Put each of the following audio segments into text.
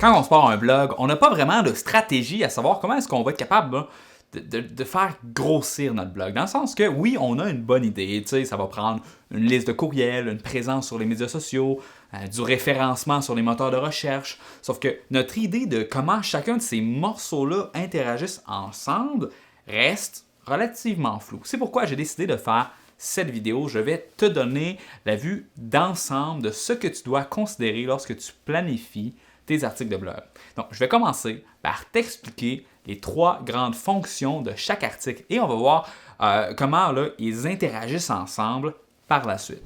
quand on se part un blog, on n'a pas vraiment de stratégie à savoir comment est-ce qu'on va être capable là, de faire grossir notre blog. Dans le sens que oui, on a une bonne idée, tu sais, ça va prendre une liste de courriels, une présence sur les médias sociaux, du référencement sur les moteurs de recherche. Sauf que notre idée de comment chacun de ces morceaux-là interagissent ensemble reste relativement floue. C'est pourquoi j'ai décidé de faire cette vidéo. Je vais te donner la vue d'ensemble de ce que tu dois considérer lorsque tu planifies tes articles de blog. Donc, je vais commencer par t'expliquer les 3 grandes fonctions de chaque article et on va voir comment là, ils interagissent ensemble par la suite.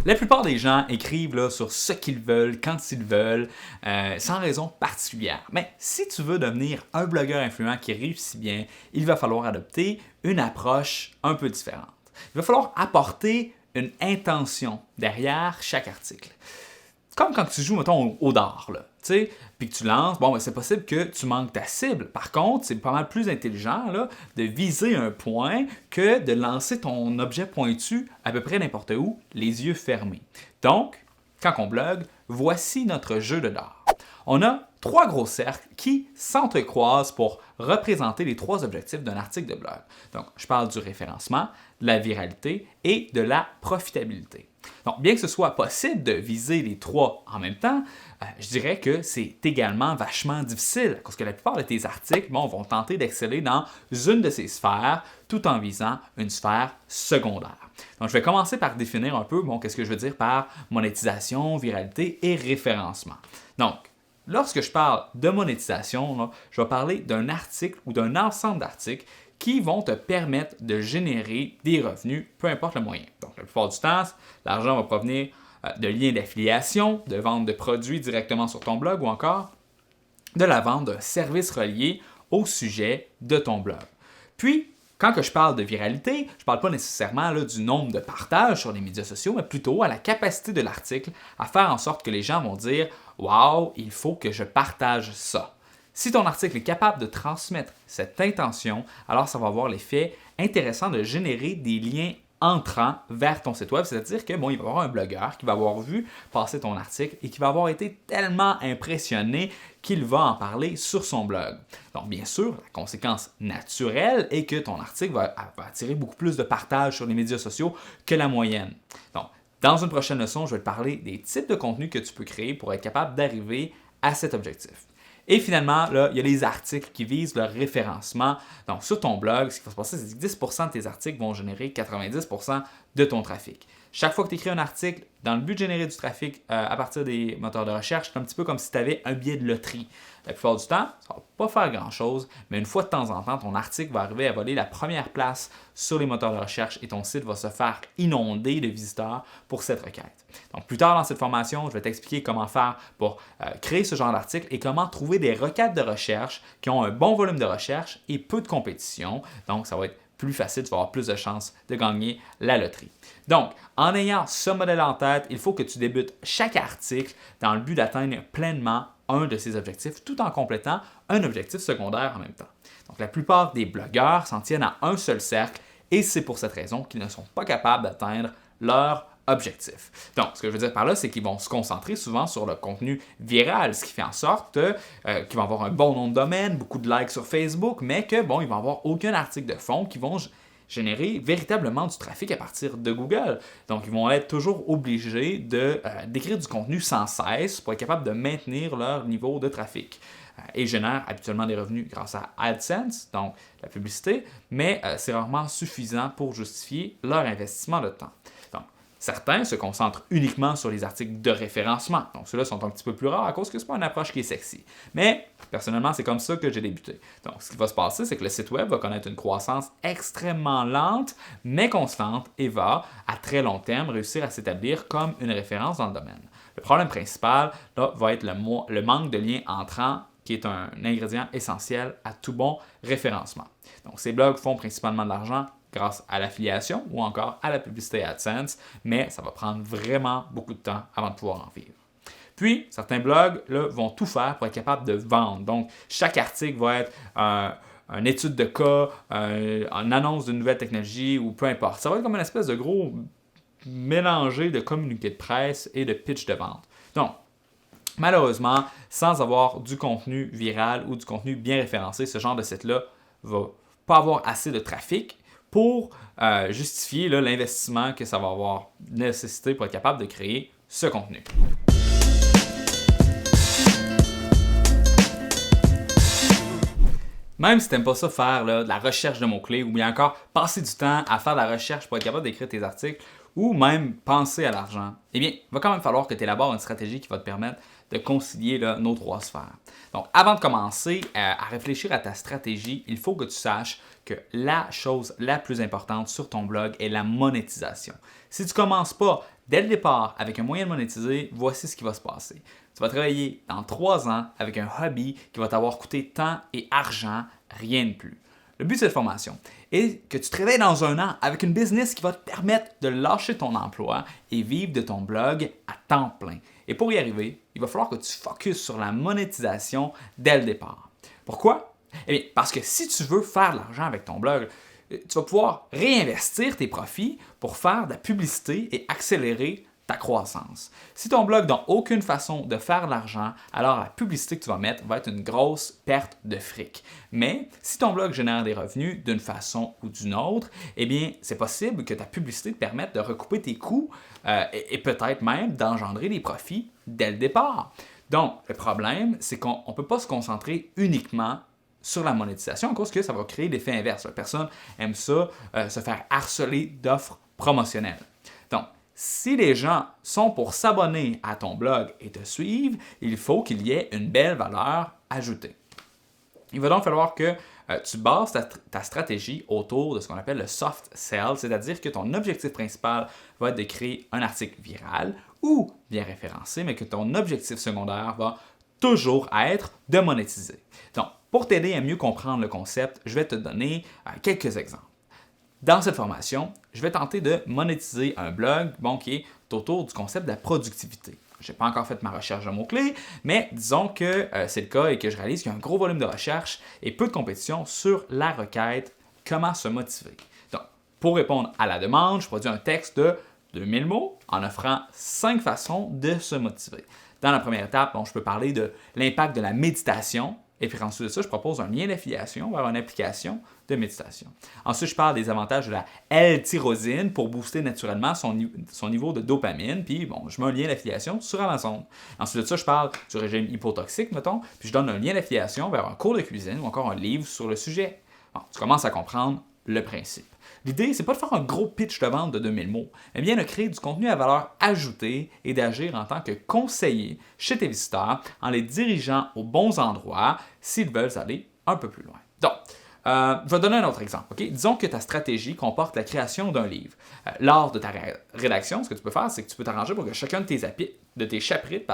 La plupart des gens écrivent là, sur ce qu'ils veulent, quand ils veulent, sans raison particulière. Mais si tu veux devenir un blogueur influent qui réussit bien, il va falloir adopter une approche un peu différente. Il va falloir apporter une intention derrière chaque article. Comme quand tu joues, mettons, au dard, là, puis que tu lances, bon, ben, c'est possible que tu manques ta cible. Par contre, c'est pas mal plus intelligent là, de viser un point que de lancer ton objet pointu à peu près n'importe où, les yeux fermés. Donc, quand on blogue, voici notre jeu de dard. On a 3 gros cercles qui s'entrecroisent pour représenter les 3 objectifs d'un article de blog. Donc, je parle du référencement, de la viralité et de la profitabilité. Donc, bien que ce soit possible de viser les 3 en même temps, je dirais que c'est également vachement difficile parce que la plupart de tes articles vont tenter d'exceller dans une de ces sphères tout en visant une sphère secondaire. Donc, je vais commencer par définir un peu qu'est-ce que je veux dire par monétisation, viralité et référencement. Donc, lorsque je parle de monétisation, là, je vais parler d'un article ou d'un ensemble d'articles qui vont te permettre de générer des revenus, peu importe le moyen. Donc, la plupart du temps, l'argent va provenir de liens d'affiliation, de vente de produits directement sur ton blog ou encore de la vente d'un service relié au sujet de ton blog. Puis, quand je parle de viralité, je ne parle pas nécessairement là, du nombre de partages sur les médias sociaux, mais plutôt à la capacité de l'article à faire en sorte que les gens vont dire « Wow, il faut que je partage ça ». Si ton article est capable de transmettre cette intention, alors ça va avoir l'effet intéressant de générer des liens entrant vers ton site web, c'est-à-dire que il va y avoir un blogueur qui va avoir vu passer ton article et qui va avoir été tellement impressionné qu'il va en parler sur son blog. Donc bien sûr, la conséquence naturelle est que ton article va attirer beaucoup plus de partages sur les médias sociaux que la moyenne. Donc, dans une prochaine leçon, je vais te parler des types de contenus que tu peux créer pour être capable d'arriver à cet objectif. Et finalement, là, il y a les articles qui visent le référencement. Donc, sur ton blog, ce qui va se passer, c'est que 10% de tes articles vont générer 90% de ton trafic. Chaque fois que tu écris un article, dans le but de générer du trafic à partir des moteurs de recherche, c'est un petit peu comme si tu avais un billet de loterie. La plupart du temps, ça ne va pas faire grand-chose, mais une fois de temps en temps, ton article va arriver à voler la première place sur les moteurs de recherche et ton site va se faire inonder de visiteurs pour cette requête. Donc, plus tard dans cette formation, je vais t'expliquer comment faire pour créer ce genre d'article et comment trouver des requêtes de recherche qui ont un bon volume de recherche et peu de compétition. Donc, ça va être plus facile, tu vas avoir plus de chances de gagner la loterie. Donc, en ayant ce modèle en tête, il faut que tu débutes chaque article dans le but d'atteindre pleinement un de ces objectifs tout en complétant un objectif secondaire en même temps. Donc, la plupart des blogueurs s'en tiennent à un seul cercle et c'est pour cette raison qu'ils ne sont pas capables d'atteindre leur objectif. Donc, ce que je veux dire par là, c'est qu'ils vont se concentrer souvent sur le contenu viral, ce qui fait en sorte qu'ils vont avoir un bon nom de domaine, beaucoup de likes sur Facebook, mais que, ils vont avoir aucun article de fond qui vont générer véritablement du trafic à partir de Google. Donc, ils vont être toujours obligés d'écrire du contenu sans cesse pour être capables de maintenir leur niveau de trafic. Et génèrent habituellement des revenus grâce à AdSense, donc la publicité, mais c'est rarement suffisant pour justifier leur investissement de temps. Donc, certains se concentrent uniquement sur les articles de référencement. Donc, ceux-là sont un petit peu plus rares à cause que ce n'est pas une approche qui est sexy. Mais, personnellement, c'est comme ça que j'ai débuté. Donc, ce qui va se passer, c'est que le site web va connaître une croissance extrêmement lente, mais constante, et va, à très long terme, réussir à s'établir comme une référence dans le domaine. Le problème principal, là, va être le manque de liens entrants, qui est un ingrédient essentiel à tout bon référencement. Donc, ces blogs font principalement de l'argent grâce à l'affiliation ou encore à la publicité AdSense, mais ça va prendre vraiment beaucoup de temps avant de pouvoir en vivre. Puis, certains blogs là, vont tout faire pour être capables de vendre. Donc, chaque article va être une étude de cas, une annonce d'une nouvelle technologie ou peu importe. Ça va être comme une espèce de gros mélangé de communiqués de presse et de pitch de vente. Donc, malheureusement, sans avoir du contenu viral ou du contenu bien référencé, ce genre de site-là va pas avoir assez de trafic pour justifier là, l'investissement que ça va avoir nécessité pour être capable de créer ce contenu. Même si tu n'aimes pas ça faire là, de la recherche de mots-clés ou bien encore passer du temps à faire de la recherche pour être capable d'écrire tes articles ou même penser à l'argent, eh bien, il va quand même falloir que tu élabores une stratégie qui va te permettre de concilier là, nos trois sphères. Donc, avant de commencer à réfléchir à ta stratégie, il faut que tu saches que la chose la plus importante sur ton blog est la monétisation. Si tu ne commences pas dès le départ avec un moyen de monétiser, voici ce qui va se passer. Tu vas travailler dans 3 ans avec un hobby qui va t'avoir coûté temps et argent, rien de plus. Le but de cette formation est que tu te réveilles dans 1 an avec une business qui va te permettre de lâcher ton emploi et vivre de ton blog à temps plein. Et pour y arriver, il va falloir que tu focuses sur la monétisation dès le départ. Pourquoi? Eh bien, parce que si tu veux faire de l'argent avec ton blog, tu vas pouvoir réinvestir tes profits pour faire de la publicité et accélérer ta croissance. Si ton blog n'a aucune façon de faire de l'argent, alors la publicité que tu vas mettre va être une grosse perte de fric. Mais si ton blog génère des revenus d'une façon ou d'une autre, eh bien, c'est possible que ta publicité te permette de recouper tes coûts et peut-être même d'engendrer des profits dès le départ. Donc, le problème, c'est qu'on ne peut pas se concentrer uniquement sur la monétisation à cause que ça va créer l'effet inverse. La personne aime ça, se faire harceler d'offres promotionnelles. Donc, si les gens sont pour s'abonner à ton blog et te suivre, il faut qu'il y ait une belle valeur ajoutée. Il va donc falloir que tu bases ta stratégie autour de ce qu'on appelle le soft sell, c'est-à-dire que ton objectif principal va être de créer un article viral ou bien référencé, mais que ton objectif secondaire va toujours être de monétiser. Donc, pour t'aider à mieux comprendre le concept, je vais te donner quelques exemples. Dans cette formation, je vais tenter de monétiser un blog qui est autour du concept de la productivité. Je n'ai pas encore fait ma recherche de mots-clés, mais disons que c'est le cas et que je réalise qu'il y a un gros volume de recherche et peu de compétition sur la requête « Comment se motiver ». Donc, pour répondre à la demande, je produis un texte de 2000 mots en offrant 5 façons de se motiver. Dans la première étape, je peux parler de l'impact de la méditation. Et puis ensuite de ça, je propose un lien d'affiliation vers une application de méditation. Ensuite, je parle des avantages de la L-tyrosine pour booster naturellement son niveau de dopamine. Puis je mets un lien d'affiliation sur Amazon. Ensuite de ça, je parle du régime hypotoxique, mettons. Puis je donne un lien d'affiliation vers un cours de cuisine ou encore un livre sur le sujet. Bon, tu commences à comprendre le principe. L'idée, c'est pas de faire un gros pitch de vente de 2000 mots, mais bien de créer du contenu à valeur ajoutée et d'agir en tant que conseiller chez tes visiteurs en les dirigeant aux bons endroits s'ils veulent aller un peu plus loin. Donc, je vais donner un autre exemple. Okay? Disons que ta stratégie comporte la création d'un livre. Lors de ta rédaction, ce que tu peux faire, c'est que tu peux t'arranger pour que chacun de tes chapitres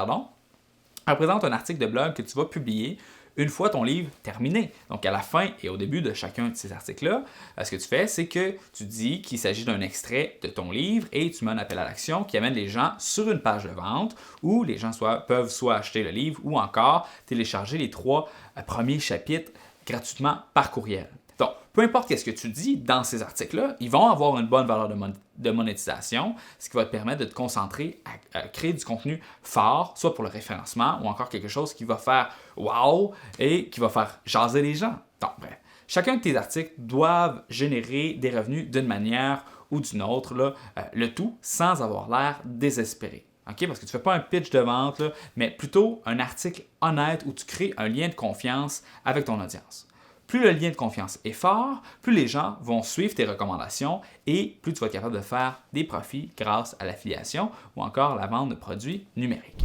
représente un article de blog que tu vas publier une fois ton livre terminé. Donc, à la fin et au début de chacun de ces articles-là, ce que tu fais, c'est que tu dis qu'il s'agit d'un extrait de ton livre et tu mets un appel à l'action qui amène les gens sur une page de vente où les gens peuvent soit acheter le livre ou encore télécharger les 3 premiers chapitres gratuitement par courriel. Donc, peu importe ce que tu dis dans ces articles-là, ils vont avoir une bonne valeur de monétisation, ce qui va te permettre de te concentrer à créer du contenu fort, soit pour le référencement ou encore quelque chose qui va faire « wow » et qui va faire jaser les gens. Donc, bref, chacun de tes articles doivent générer des revenus d'une manière ou d'une autre, le tout sans avoir l'air désespéré. Okay? Parce que tu ne fais pas un pitch de vente, mais plutôt un article honnête où tu crées un lien de confiance avec ton audience. Plus le lien de confiance est fort, plus les gens vont suivre tes recommandations et plus tu vas être capable de faire des profits grâce à l'affiliation ou encore la vente de produits numériques.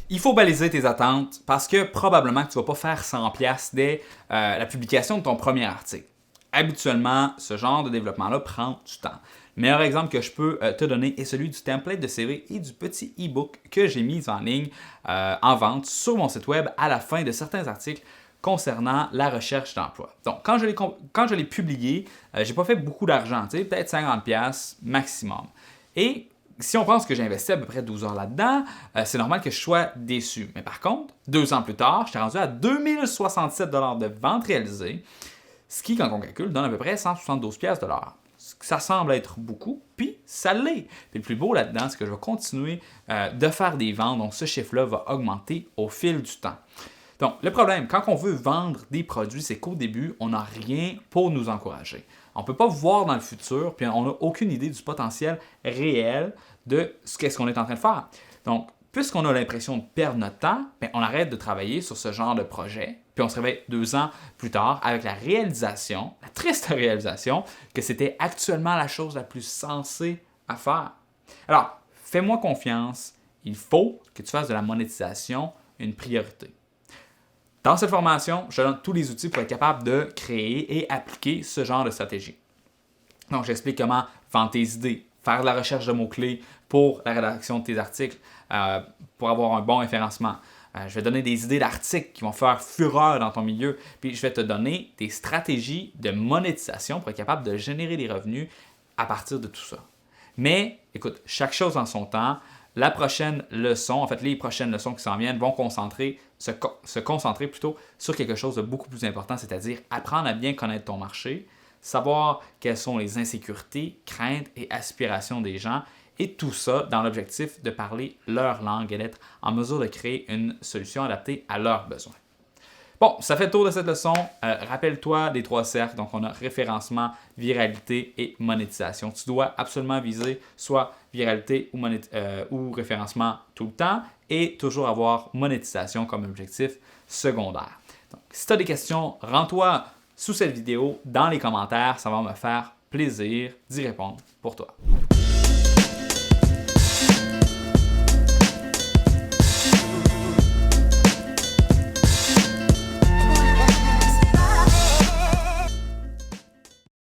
Il faut baliser tes attentes parce que probablement que tu ne vas pas faire 100$ dès la publication de ton premier article. Habituellement, ce genre de développement-là prend du temps. Le meilleur exemple que je peux te donner est celui du template de CV et du petit e-book que j'ai mis en ligne en vente sur mon site web à la fin de certains articles concernant la recherche d'emploi. Donc, quand je l'ai publié, je n'ai pas fait beaucoup d'argent, peut-être 50$ maximum. Et si on pense que j'ai investi à peu près 12 heures là-dedans, c'est normal que je sois déçu. Mais par contre, 2 ans plus tard, je suis rendu à 2067$ de vente réalisée. Ce qui, quand on calcule, donne à peu près 172 pièces de l'heure. Ça semble être beaucoup, puis ça l'est. Puis le plus beau là-dedans, c'est que je vais continuer de faire des ventes, donc ce chiffre-là va augmenter au fil du temps. Donc, le problème, quand on veut vendre des produits, c'est qu'au début, on n'a rien pour nous encourager. On ne peut pas voir dans le futur, puis on n'a aucune idée du potentiel réel de ce qu'on est en train de faire. Donc, puisqu'on a l'impression de perdre notre temps, bien, on arrête de travailler sur ce genre de projet, puis on se réveille 2 ans plus tard avec la réalisation, la triste réalisation, que c'était actuellement la chose la plus sensée à faire. Alors, fais-moi confiance, il faut que tu fasses de la monétisation une priorité. Dans cette formation, je te donne tous les outils pour être capable de créer et appliquer ce genre de stratégie. Donc, j'explique comment vendre tes idées, faire de la recherche de mots-clés pour la rédaction de tes articles, pour avoir un bon référencement. Je vais te donner des idées d'articles qui vont faire fureur dans ton milieu, puis je vais te donner des stratégies de monétisation pour être capable de générer des revenus à partir de tout ça. Mais, écoute, chaque chose en son temps. La prochaine leçon, en fait, les prochaines leçons qui s'en viennent vont se concentrer plutôt sur quelque chose de beaucoup plus important, c'est-à-dire apprendre à bien connaître ton marché, savoir quelles sont les insécurités, craintes et aspirations des gens, et tout ça dans l'objectif de parler leur langue et d'être en mesure de créer une solution adaptée à leurs besoins. Bon, ça fait le tour de cette leçon. Rappelle-toi des 3 cercles. Donc, on a référencement, viralité et monétisation. Tu dois absolument viser soit viralité ou référencement tout le temps et toujours avoir monétisation comme objectif secondaire. Donc, si tu as des questions, rends-toi sous cette vidéo dans les commentaires. Ça va me faire plaisir d'y répondre pour toi.